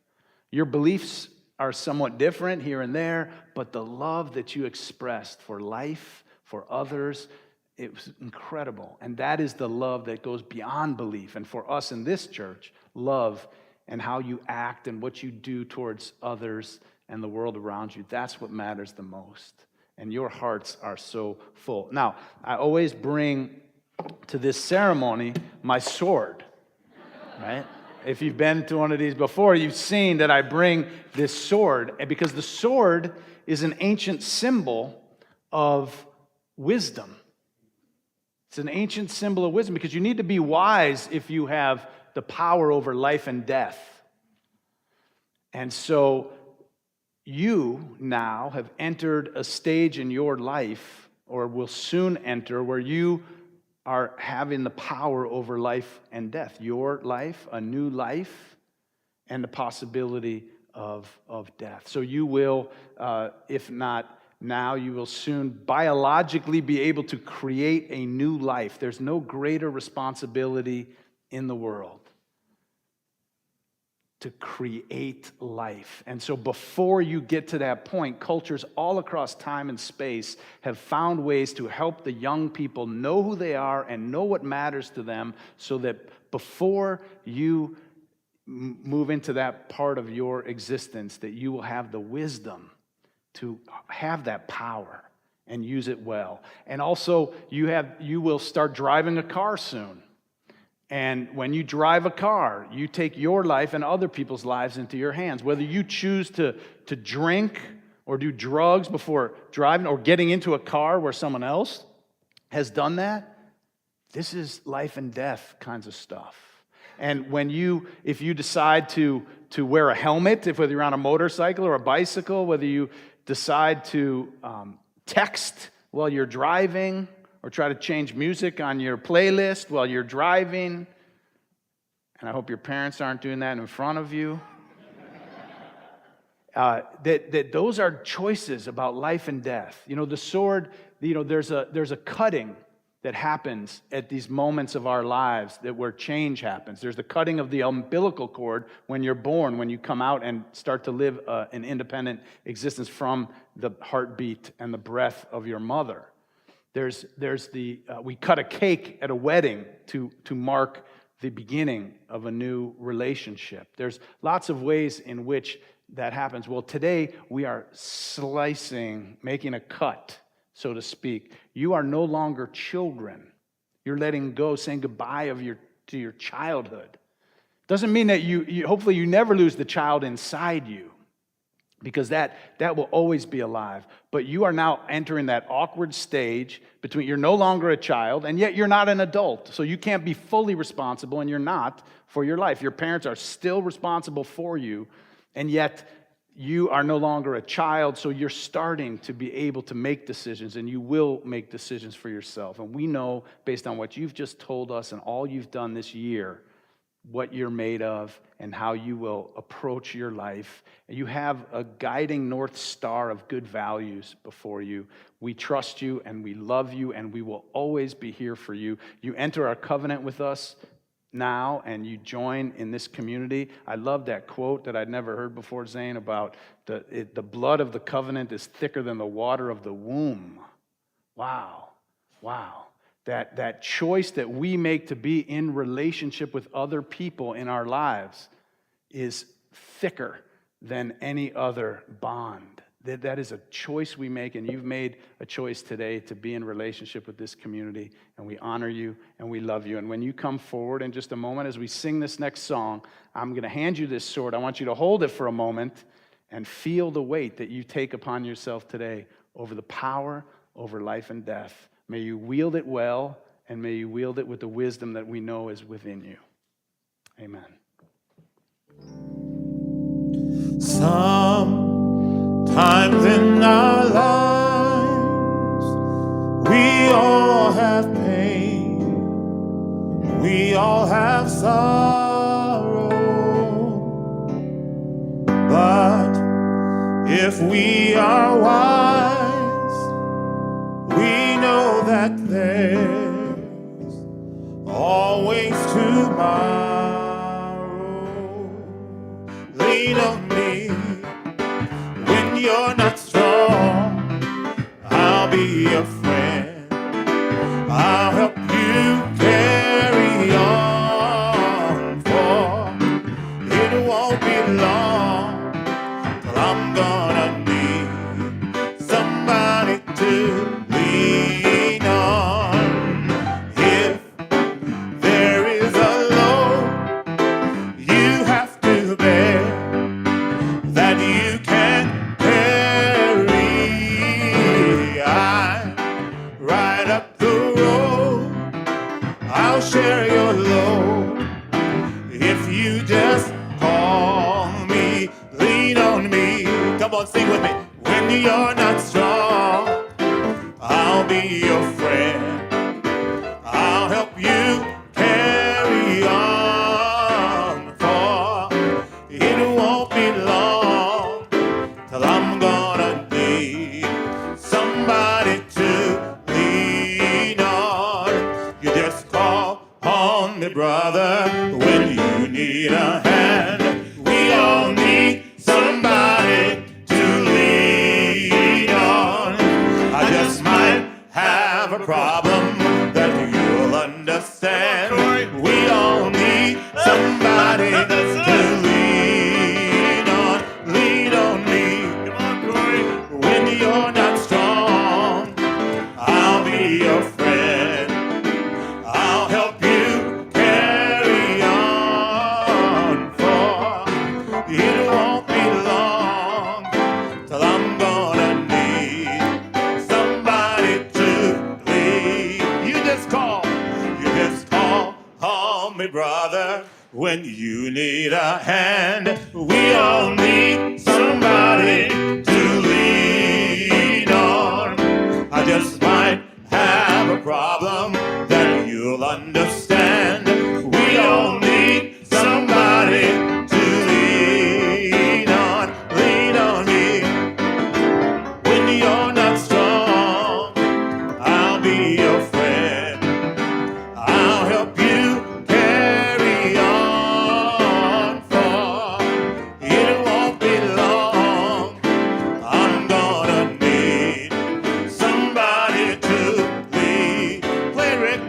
[SPEAKER 1] Your beliefs are somewhat different here and there, but the love that you expressed for life, for others, it was incredible. And that is the love that goes beyond belief. And for us in this church, love and how you act and what you do towards others and the world around you, that's what matters the most. And your hearts are so full. Now, I always bring to this ceremony my sword, right? If you've been to one of these before, you've seen that I bring this sword, because the sword is an ancient symbol of wisdom. It's an ancient symbol of wisdom because you need to be wise if you have the power over life and death. And so you now have entered a stage in your life, or will soon enter, where you are having the power over life and death. Your life, a new life, and the possibility of death. So you will, if not now, you will soon biologically be able to create a new life. There's no greater responsibility in the world to create life. And so before you get to that point, cultures all across time and space have found ways to help the young people know who they are and know what matters to them, so that before you move into that part of your existence, that you will have the wisdom to have that power and use it well. And also, you will start driving a car soon. And when you drive a car, you take your life and other people's lives into your hands. Whether you choose to drink or do drugs before driving, or getting into a car where someone else has done that, this is life and death kinds of stuff. And if you decide to wear a helmet, whether you're on a motorcycle or a bicycle, whether you decide to text while you're driving, or try to change music on your playlist while you're driving. And I hope your parents aren't doing that in front of you. That those are choices about life and death. You know, the sword, you know, there's a cutting that happens at these moments of our lives where change happens. There's the cutting of the umbilical cord when you're born, when you come out and start to live an independent existence from the heartbeat and the breath of your mother. There's we cut a cake at a wedding to mark the beginning of a new relationship. There's lots of ways in which that happens. Well, today we are slicing, making a cut, so to speak. You are no longer children. You're letting go, saying goodbye to your childhood. Doesn't mean that you hopefully you never lose the child inside you, because that will always be alive. But you are now entering that awkward stage between you're no longer a child, and yet you're not an adult. So you can't be fully responsible, and you're not, for your life. Your parents are still responsible for you, and yet you are no longer a child, so you're starting to be able to make decisions, and you will make decisions for yourself. And we know, based on what you've just told us and all you've done this year, what you're made of and how you will approach your life. You have a guiding North Star of good values before you. We trust you and we love you and we will always be here for you. You enter our covenant with us now and you join in this community. I love that quote that I'd never heard before, Zane, about the blood of the covenant is thicker than the water of the womb. Wow. That choice that we make to be in relationship with other people in our lives is thicker than any other bond. That is a choice we make, and you've made a choice today to be in relationship with this community, and we honor you and we love you. And when you come forward in just a moment as we sing this next song, I'm going to hand you this sword. I want you to hold it for a moment and feel the weight that you take upon yourself today over the power over life and death. May you wield it well, and may you wield it with the wisdom that we know is within you. Amen.
[SPEAKER 2] Sometimes in our lives, we all have pain, we all have sorrow, but if we are wise, we know that there's always tomorrow. Lean on me when you're not strong. I'll be your friend. I'll help you carry on, for it won't be long till I'm gonna need somebody to lean on. If there is a load you have to bear that you can't carry, I'm right up the road. I'll share your load if you just call me, lean on me. Come on, sing with me. When you're not strong, I'll be your friend. I'll help you carry on, for it won't be long till I'm gonna need somebody to lean on. You just call on me, brother, when you need a hand. We all need somebody to lean on. I just might have a problem that you'll understand. We all need somebody to lean on. Lean on me. Come on, Corey. When you're not strong, I'll be your friend. I'll help you carry on, for it won't be long till I'm gonna need somebody to lead. You just call on me, brother, when you need a hand. We all need somebody to lean on. I just might have a problem that you'll understand. We all need somebody to lean on me. When you're not strong, I'll be your friend. I'll help you carry on, for it won't be long. I'm gonna need somebody to lead. Play, Rick.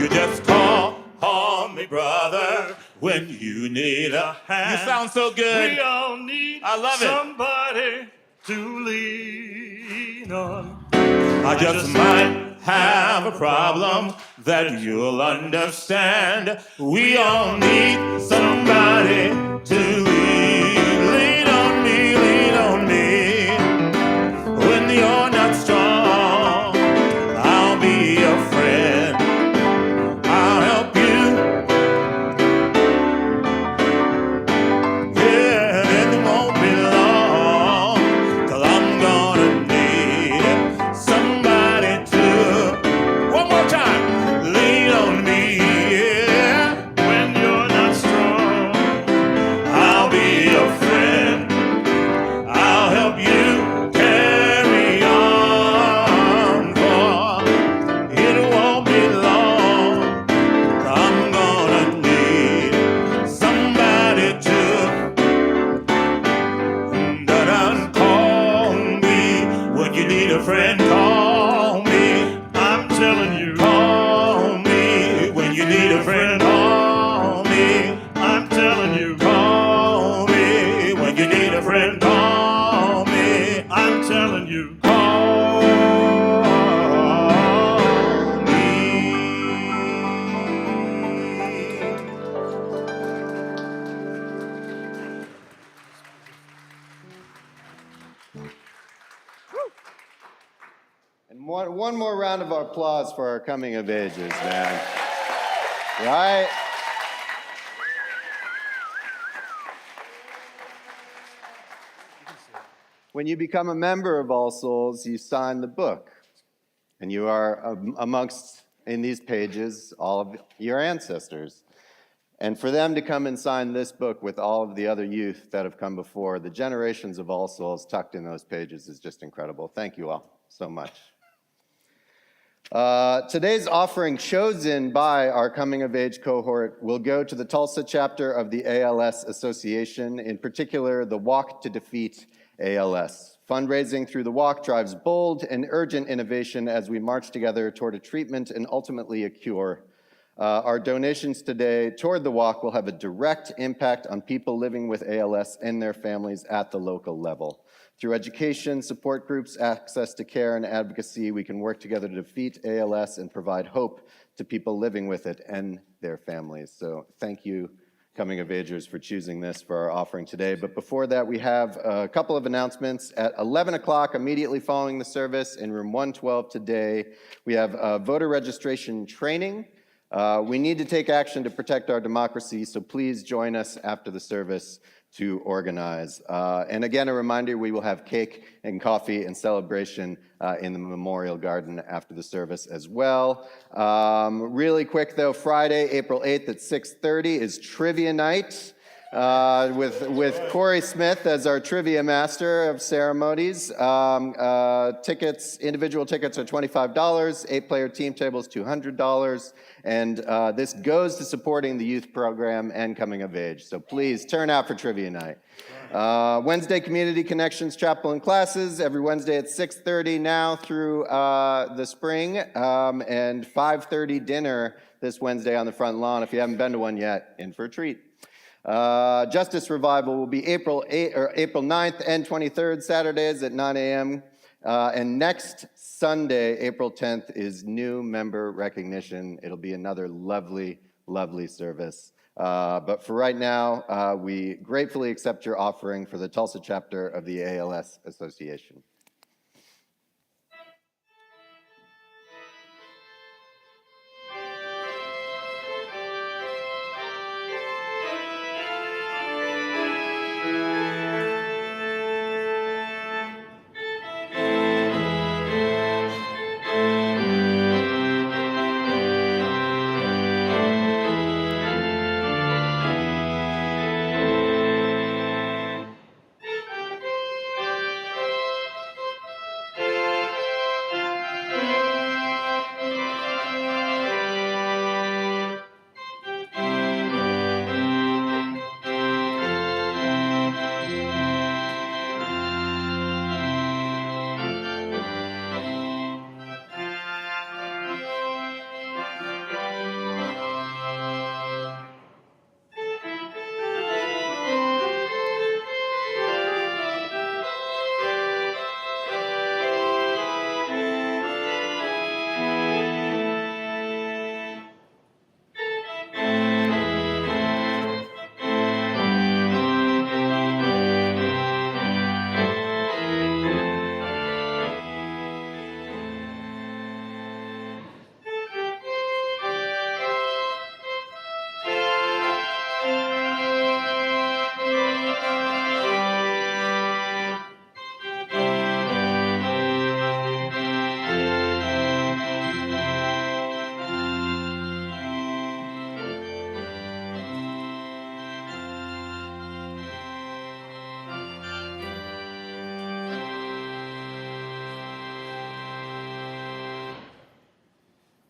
[SPEAKER 2] You just call on me, brother, when you need a hand. You sound so good.
[SPEAKER 3] We all need
[SPEAKER 2] I love it.
[SPEAKER 3] somebody to lean on.
[SPEAKER 2] I just might have a problem that you'll understand. We all need somebody to lean on me, lean on me. When you're not strong, I'll be your friend. I'll help you. Yeah, it won't be long, 'cause I'm gonna need somebody to, one more time, lean on me, yeah.
[SPEAKER 3] When you're not strong,
[SPEAKER 2] I'll be your friend. I'll help you carry on, for it won't be long. I'm gonna need somebody to call me when you need a friend. Call me.
[SPEAKER 3] I'm telling you.
[SPEAKER 2] Call me when you need a friend. Call me.
[SPEAKER 3] I'm telling you.
[SPEAKER 2] Call me when you need a friend. Call me.
[SPEAKER 3] I'm telling you.
[SPEAKER 2] Call me.
[SPEAKER 6] And one more round of applause for our coming of ages, man. Right? When you become a member of All Souls, you sign the book. And you are amongst, in these pages, all of your ancestors. And for them to come and sign this book with all of the other youth that have come before, the generations of All Souls tucked in those pages is just incredible. Thank you all so much. Today's offering, chosen by our coming of age cohort, will go to the Tulsa chapter of the ALS Association, in particular the Walk to Defeat ALS. Fundraising through the walk drives bold and urgent innovation as we march together toward a treatment and ultimately a cure. Our donations today toward the walk will have a direct impact on people living with ALS and their families at the local level. Through education, support groups, access to care, and advocacy, we can work together to defeat ALS and provide hope to people living with it and their families. So thank you, Coming of Agers, for choosing this for our offering today. But before that, we have a couple of announcements. At 11 o'clock, immediately following the service, in room 112 today, we have voter registration training. We need to take action to protect our democracy, so please join us after the service to organize. And again, a reminder, we will have cake and coffee and celebration in the Memorial Garden after the service as well. Really quick though, Friday, April 8th at 6:30 is trivia night. With Corey Smith as our trivia master of ceremonies. Tickets, individual tickets are $25, 8-player team tables $200, and this goes to supporting the youth program and coming of age. So please turn out for trivia night. Wednesday Community Connections Chapel and classes every Wednesday at 6:30 now through the spring, and 5:30 dinner this Wednesday on the front lawn. If you haven't been to one yet, in for a treat. Justice Revival will be April 9th and 23rd, Saturdays at 9 a.m. And next Sunday, April 10th, is new member recognition. It'll be another lovely, lovely service. But for right now, we gratefully accept your offering for the Tulsa chapter of the ALS Association.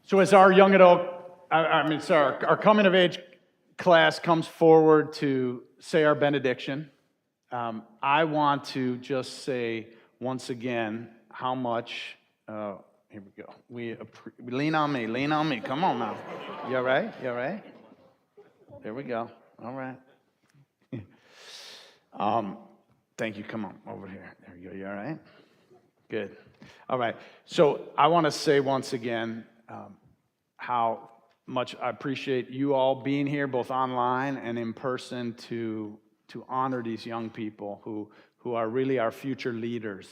[SPEAKER 1] So as our young adult, our coming of age class comes forward to say our benediction, I want to just say once again how much, here we go, lean on me, come on now. You all right? There we go, all right. Thank you, come on, over here. There you go, you all right? Good. All right, so I want to say once again how much I appreciate you all being here, both online and in person, to honor these young people who are really our future leaders.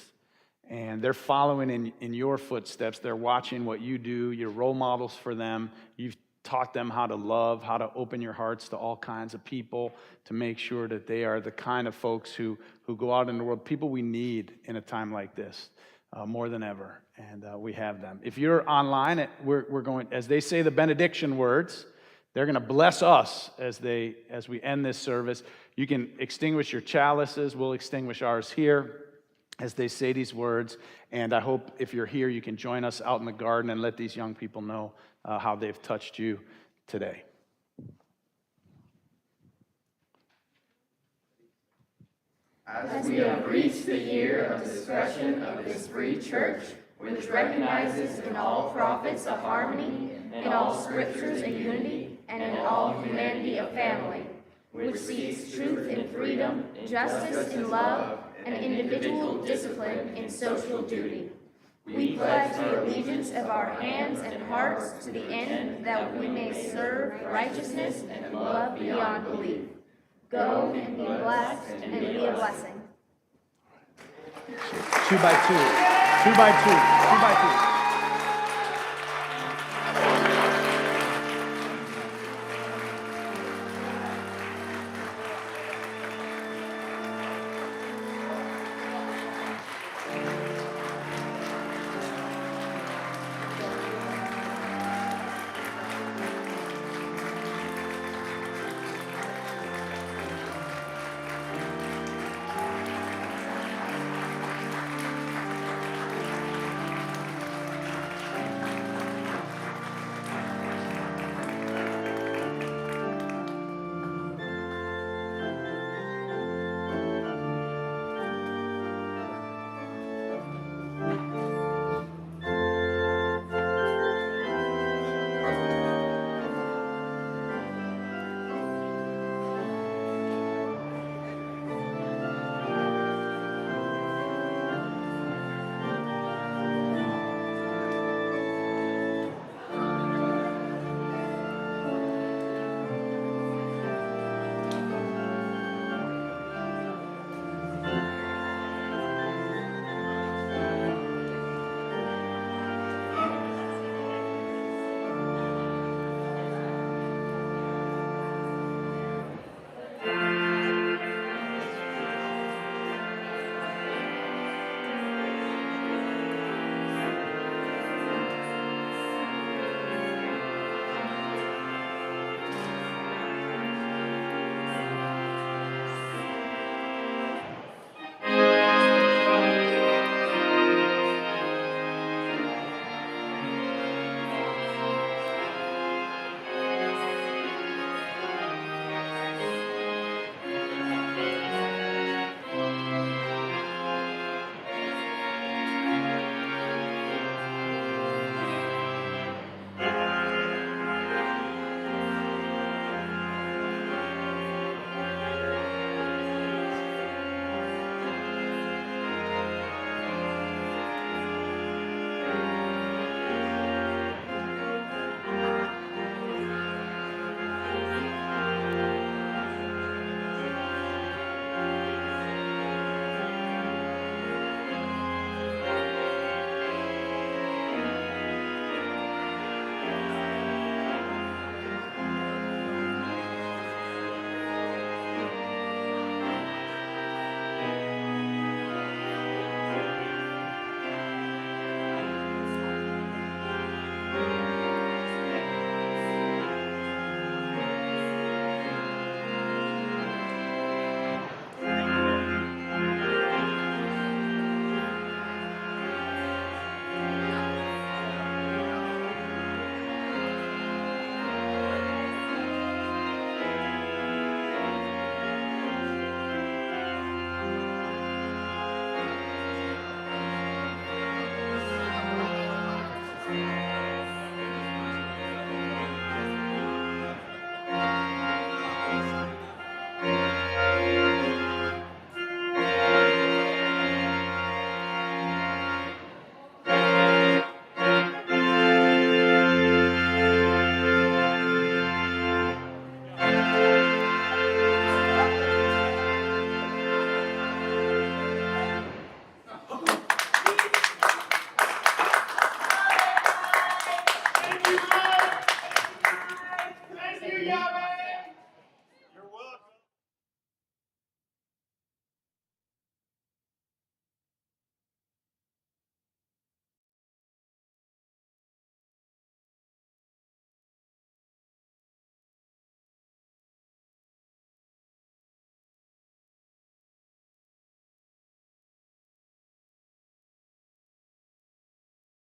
[SPEAKER 1] And they're following in your footsteps. They're watching what you do. You're role models for them. You've taught them how to love, how to open your hearts to all kinds of people, to make sure that they are the kind of folks who go out in the world, people we need in a time like this. More than ever, and we have them. If you're online, we're going, as they say the benediction words, they're going to bless us as we end this service. You can extinguish your chalices. We'll extinguish ours here as they say these words, and I hope if you're here, you can join us out in the garden and let these young people know how they've touched you today.
[SPEAKER 14] As we have reached the year of discretion of this free church, which recognizes in all prophets a harmony, in all scriptures a unity, and in all humanity a family, which seeks truth in freedom, justice in love, and individual discipline in social duty. We pledge the allegiance of our hands and hearts to the end that we may serve righteousness and love beyond belief. Go and be blessed and be a blessing.
[SPEAKER 1] 2 by 2. 2 by 2. 2 by 2.
[SPEAKER 7] Yahweh.